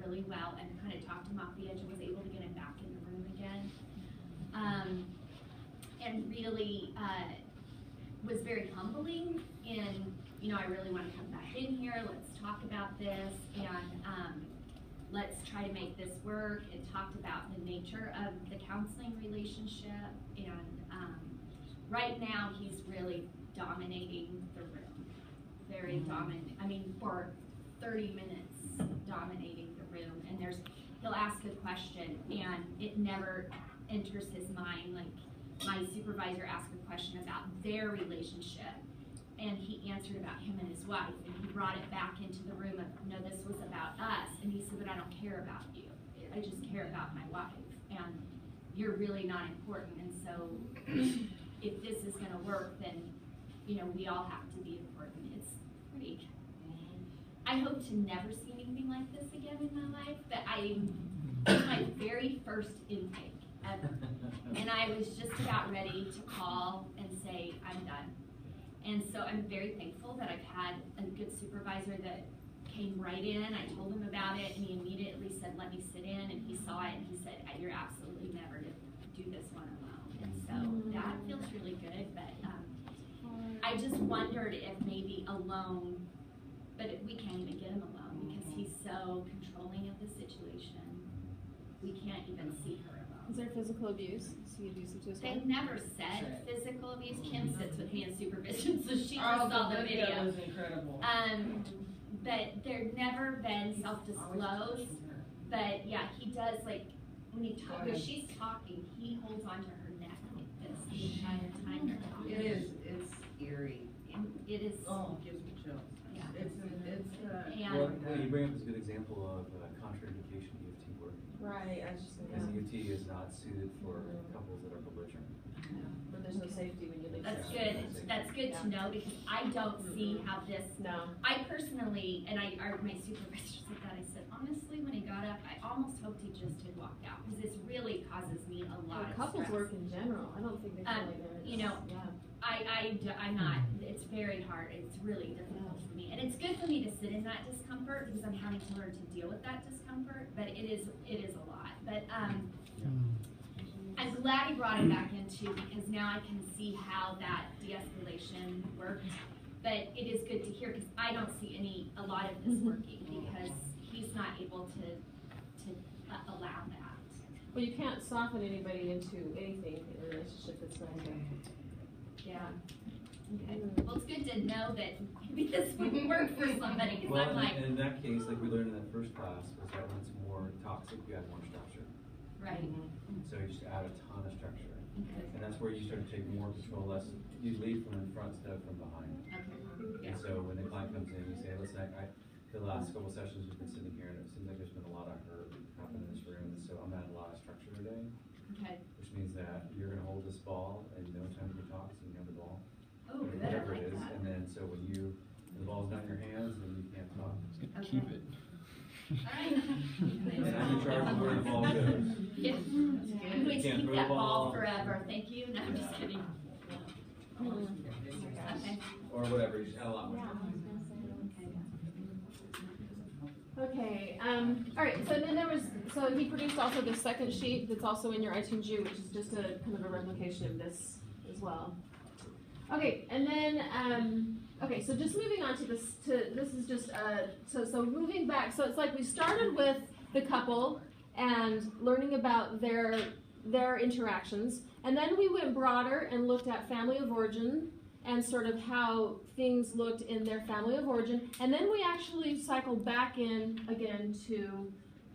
really well and kind of talked him off the edge and was able to get him back in the room again. And really was very humbling in, you know, I really want to come back in here, let's talk about this, and let's try to make this work, and talked about the nature of the counseling relationship. And right now he's really dominating the room, very dominant. I mean, for 30 minutes dominating the room, and he'll ask a question and it never enters his mind. Like, my supervisor asked a question about their relationship, and he answered about him and his wife, and he brought it back into the room of, no, this was about us. And he said, but I don't care about you. I just care about my wife, and you're really not important. And so if this is going to work, then, you know, we all have to be important. It's pretty, I hope to never see anything like this again in my life, but it's my very first intake ever. And I was just about ready to call and say, I'm done. And so I'm very thankful that I've had a good supervisor that came right in. I told him about it, and he immediately said, let me sit in, and he saw it, and he said, you're absolutely never to do this one alone. And so that feels really good, but I just wondered if maybe alone, but we can't even get him alone because he's so controlling of the situation. We can't even see her alone. Is there physical abuse? Is he abusive to his wife? They've never said physical abuse. Kim sits with me in supervision, so she just saw the video. That was incredible. But they've never been self-disclosed. But yeah, he does, like, when she's talking, he holds onto her neck like this the entire time they're talking. It's eerie. It is. Oh, it gives me chills. Yeah. Well, you bring up this good example of contraindication EFT work. Right, I was just Because EFT is not suited for couples that are belligerent. But there's no safety when you leave. That's good. That's good to know, because I don't see how this. No. I personally, and my supervisor said that. I said, honestly, when he got up, I almost hoped he just had walked out, because this really causes me a lot of couples stress. work in general. I don't think they feel like they're. You know, yeah. I'm not. It's very hard. It's really difficult for me, and it's good for me to sit in that discomfort because I'm having to learn to deal with that discomfort. But it is a lot. But I'm glad he brought it back into, because now I can see how that de-escalation worked. But it is good to hear, because I don't see a lot of this working, because he's not able to allow that. Well, you can't soften anybody into anything in a relationship that's not good. Yeah. Okay. Well, it's good to know that maybe this would work for somebody, because Well, I'm like, in that case, like we learned in that first class, was that when it's more toxic, you add more structure. right. So you just add a ton of structure. Okay. And that's where you start to take more control, less, you lead from in front instead of from behind. Okay. And so when the client comes in, you say, listen, the last couple sessions we've been sitting here, and it seems like there's been a lot of hurt happening in this room, and so I'm adding a lot of structure today. Okay. Which means that you're gonna hold this ball, and no time to talk, so you have the ball. Oh, good. Whatever I like it is, that. and then so when the ball's not in your hands, then you can't talk. Okay. Keep it. And I'm in charge of where the ball goes. Yeah. I'm going to Can't keep throw that the ball ball. forever. Thank you. No, I'm just kidding. Okay. Or whatever, you just add a lot more. Okay, all right, so then so he produced also the second sheet that's also in your iTunes U, which is just a kind of a replication of this as well. Okay, and then, okay, so just moving on to this is just, so moving back, so it's like we started with the couple and learning about their interactions, and then we went broader and looked at family of origin, and sort of how things looked in their family of origin. And then we actually cycled back in again to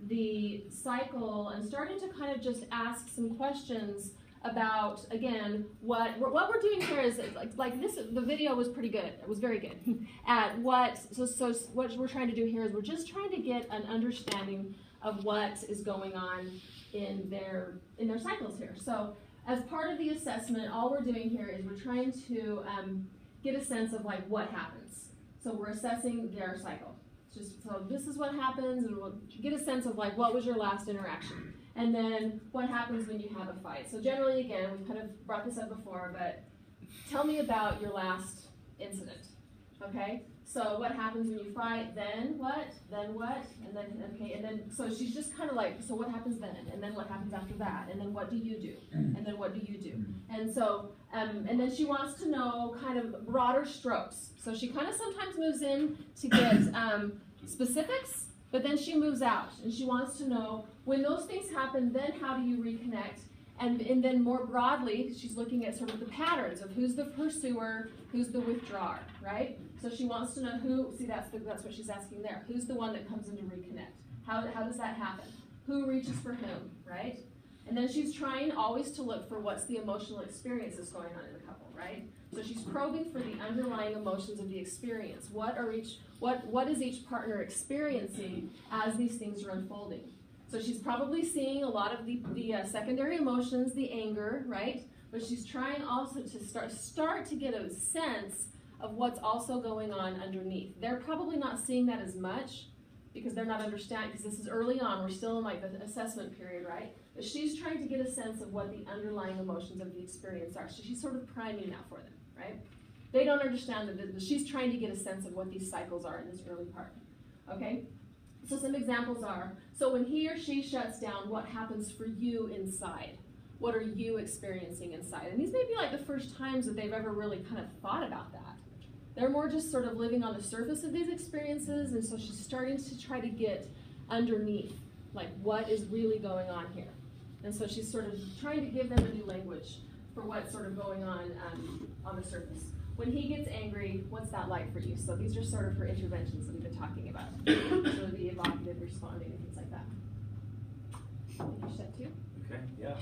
the cycle and started to kind of just ask some questions about, again, what we're doing here is, like this, the video was pretty good. It was very good. At what we're trying to do here is we're just trying to get an understanding of what is going on in their cycles here. So as part of the assessment, all we're doing here is we're trying to get a sense of like what happens. So we're assessing their cycle. So this is what happens, and we'll get a sense of like what was your last interaction, and then what happens when you have a fight. So generally, again, we've kind of brought this up before, but tell me about your last incident. Okay. So what happens when you fight? Then what? Then what? And then, okay, and then, so she's just kind of like, so what happens then? And then what happens after that? And then what do you do? And then what do you do? And so, and then she wants to know kind of broader strokes. So she kind of sometimes moves in to get specifics, but then she moves out and she wants to know when those things happen, then how do you reconnect? And then more broadly, she's looking at sort of the patterns of who's the pursuer, who's the withdrawer, right? So she wants to know who, see that's what she's asking there. Who's the one that comes in to reconnect? How does that happen? Who reaches for whom, right? And then she's trying always to look for what's the emotional experience that's going on in the couple, right? So she's probing for the underlying emotions of the experience. What is each partner experiencing as these things are unfolding? So she's probably seeing a lot of the secondary emotions, the anger, right? But she's trying also to start to get a sense of what's also going on underneath. They're probably not seeing that as much because they're not understanding, because this is early on, we're still in like the assessment period, right? But she's trying to get a sense of what the underlying emotions of the experience are. So she's sort of priming that for them, right? They don't understand that she's trying to get a sense of what these cycles are in this early part, okay? So some examples are, so when he or she shuts down, what happens for you inside? What are you experiencing inside? And these may be like the first times that they've ever really kind of thought about that. They're more just sort of living on the surface of these experiences, and so she's starting to try to get underneath, like what is really going on here. And so she's sort of trying to give them a new language for what's sort of going on the surface. When he gets angry, what's that like for you? So these are sort of her interventions that we've been talking about. Sort of the evocative responding and things like that. I think you're set too. Okay, yeah.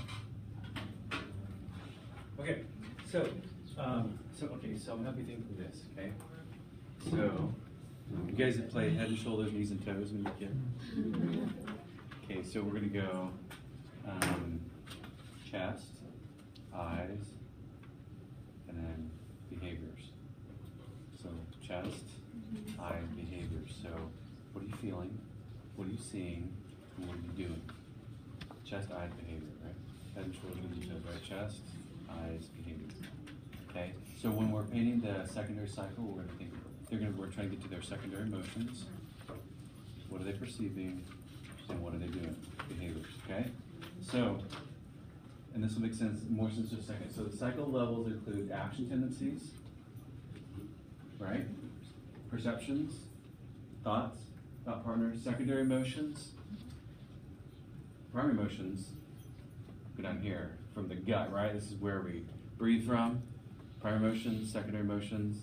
Okay, so I'm happy thinking through this, okay? So, you guys that play head and shoulders, knees and toes when you're a kid? Okay, so we're gonna go chest, eyes, and then behaviors. So chest, eyes, behaviors. So what are you feeling? What are you seeing? And what are you doing? Chest, eyes, behavior, right? Head and shoulders, knees and toes, right? Chest, eyes, behavior. Okay. So when we're painting the secondary cycle, we're gonna think we're trying to get to their secondary emotions. What are they perceiving? And what are they doing? Behaviors. Okay. So, and this will make more sense in a second. So the cycle levels include action tendencies, right? Perceptions, thoughts about partners, secondary emotions, primary emotions go down here from the gut, right? This is where we breathe from. Primary emotions, secondary emotions,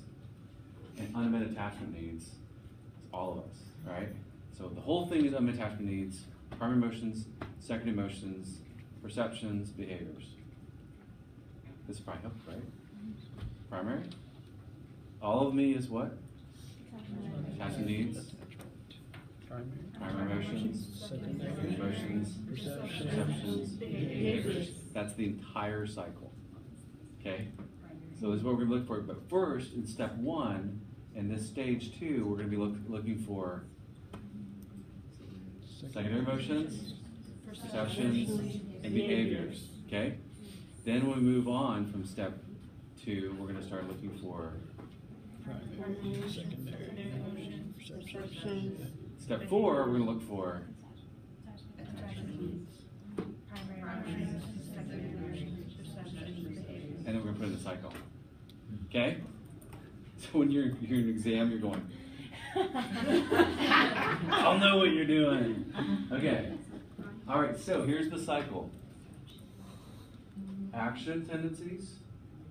and unmet attachment needs. It's all of us, right? So the whole thing is unmet attachment needs, primary emotions, secondary emotions, perceptions, behaviors. This probably helps, right? Primary. All of me is what? Attachment needs. Primary emotions, secondary emotions, perceptions, behaviors. That's the entire cycle. Okay? So this is what we're going to look for. But first, in step 1, in this stage 2, we're going to be looking for secondary emotions, perceptions, and behaviors. Okay? Then when we move on from step 2, we're going to start looking for primary, secondary, perceptions. Step 4, we're going to look for and then we're going to put in the cycle. Okay? So when you're in an exam, you're going, I'll know what you're doing. Okay. All right, so here's the cycle. Action tendencies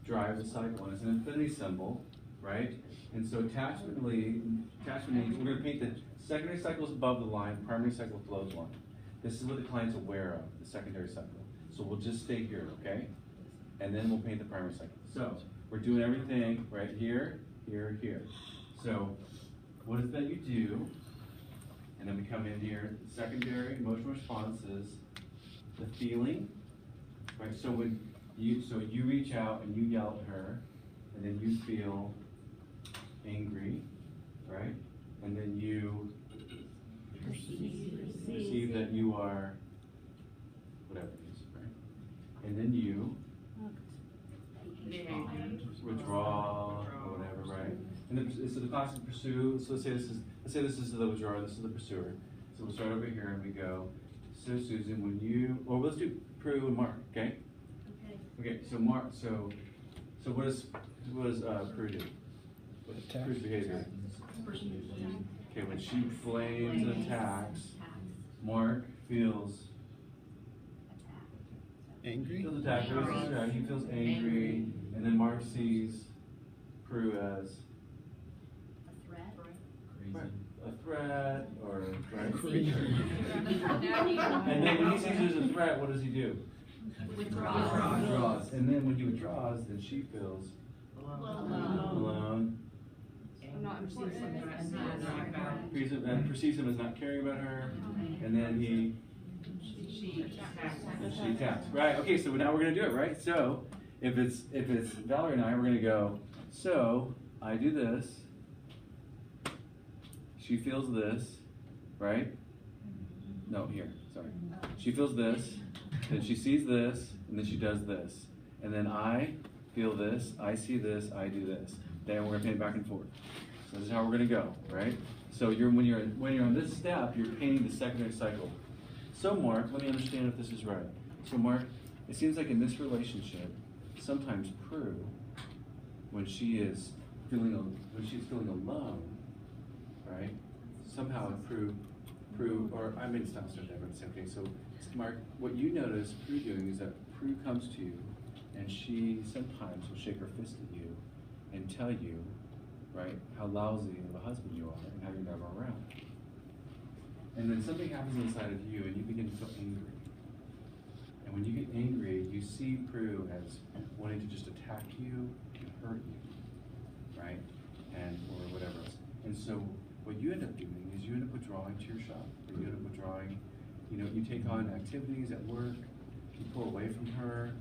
drive the cycle, and it's an infinity symbol, right? And so attachment needs, we're going to paint the secondary cycles above the line, primary cycle below the line. This is what the client's aware of, the secondary cycle. So we'll just stay here, okay? And then we'll paint the primary cycle. So we're doing everything right here, here, here. So what is it that you do? And then we come in here, secondary emotional responses, the feeling, right? So when you reach out and you yell at her, and then you feel angry, right? And then you perceive that you are whatever it is, right? And then you withdraw or whatever, right? And so the classic pursue, so let's say this is the withdrawer, this is the pursuer. So we'll start over here and we go, so Susan, when you, or let's do Prue and Mark, okay? Okay, so Mark, so what does Prue do? What's Attack. Prue's behavior? Okay, when she flames and attacks, Mark feels Angry? attacked. He feels angry, and then Mark sees Prue as a threat, or right? Crazy. And then when he sees her as a threat, what does he do? Withdraws. And then when he withdraws, then she feels alone. And perceives him as not caring about her, and then she attacks. Right. Okay. So now we're gonna do it. Right. So if it's Valerie and I, we're gonna go. So I do this. She feels this. Right. No. Here. Sorry. She feels this. Then she sees this, and then she does this, and then I feel this. I see this. I do this. Then we're gonna paint back and forth. So this is how we're gonna go, right? So when you're on this step, you're painting the secondary cycle. So Mark, let me understand if this is right. So Mark, it seems like in this relationship, sometimes Prue, when she's feeling alone, right? Somehow Prue, or I mean, it's not so different. Okay, so Mark, what you notice Prue doing is that Prue comes to you, and she sometimes will shake her fist at you and tell you, right, how lousy of a husband you are and how you're never around. And then something happens inside of you and you begin to feel angry. And when you get angry, you see Prue as wanting to just attack you and hurt you, right? Or whatever else. And so what you end up doing is you end up withdrawing to your shop. Or you end up withdrawing, you take on activities at work, you pull away from her,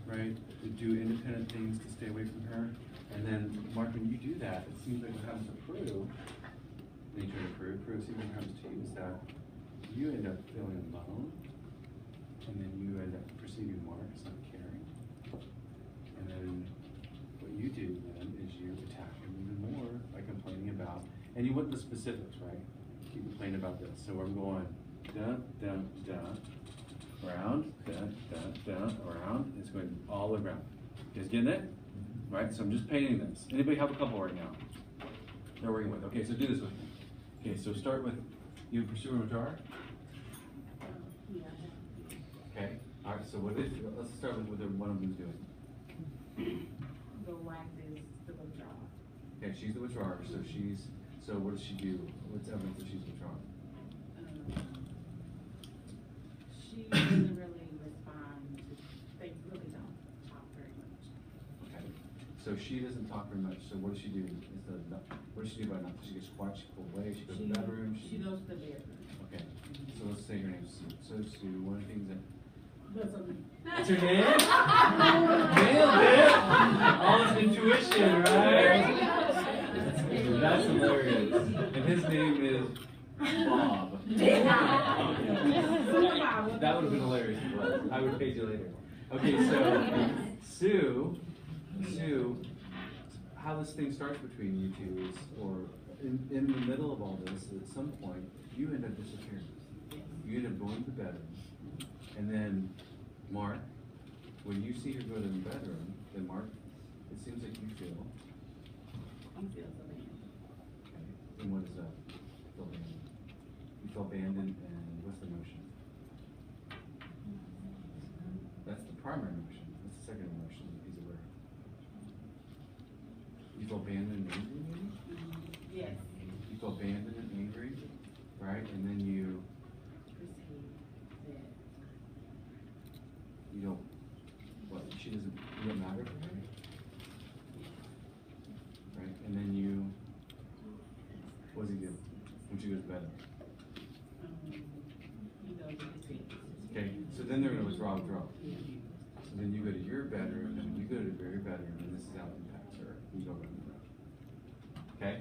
right? You do independent things to stay away from her. And then, Mark, when you do that, it seems like what happens to Prue, then you turn to Prue, it seems like what happens to you is that you end up feeling alone, and then you end up perceiving Mark as not caring. And then what you do then is you attack him even more by complaining about, and you want the specifics, right? You complain about this. So I'm going, dun, dun, dun, around, dun, dun, dun, around. It's going all around. You guys getting it? Right, so I'm just painting this. Anybody have a couple right now? They're working with. Okay, so do this with me. Okay, so start with you pursue and withdraw. Okay, all right. So let's start with what one of them is doing. The wife is the withdrawer. Okay, she's the withdrawer. So what does she do? What's evidence that she's withdrawing? She doesn't really respond to, they really don't talk very much. Okay, so she doesn't talk very much. So what does she do? What does she do by nothing? She gets quiet. She pulls away. She goes to the bedroom. She goes to the bedroom. Okay, so let's say her name's Sue. So Sue, one of the things that That's a What's her name? Nailed it! All this intuition, right? That's hilarious. And his name is Bob. That would have been hilarious if it was. I would have paid you later. Okay, so Sue, how this thing starts between you two is, or in the middle of all this, at some point, you end up disappearing. You end up going to the bedroom, and then Mark, when you see her go to the bedroom, then Mark, it seems like you feel. He feels abandoned. Okay. And what is that? Feel abandoned. You feel abandoned, and what's the emotion? That's the primary emotion. That's the second emotion that he's aware of. You feel abandoned and angry, maybe? Yes. You feel abandoned and angry, right? And then you Perceive that. you don't, what, she doesn't, you don't matter to her? Right, and then you, what does he do when she goes to bed? He goes to the bed. Okay, so then they're gonna withdraw. So then you go to your bedroom, and when you go to your bedroom, and this is how it impacts her, you go around the room. Okay?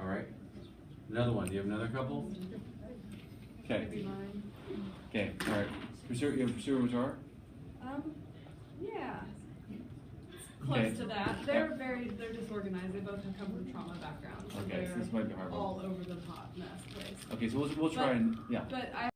All right? Another one, do you have another couple? Okay. Okay, all right. You have pursuer and withdrawer? Yeah. Okay. close to that. They're disorganized. They both come from trauma backgrounds. So Okay, so this might be hard one. all over the pot mess place. Okay, so we'll try and, yeah. But I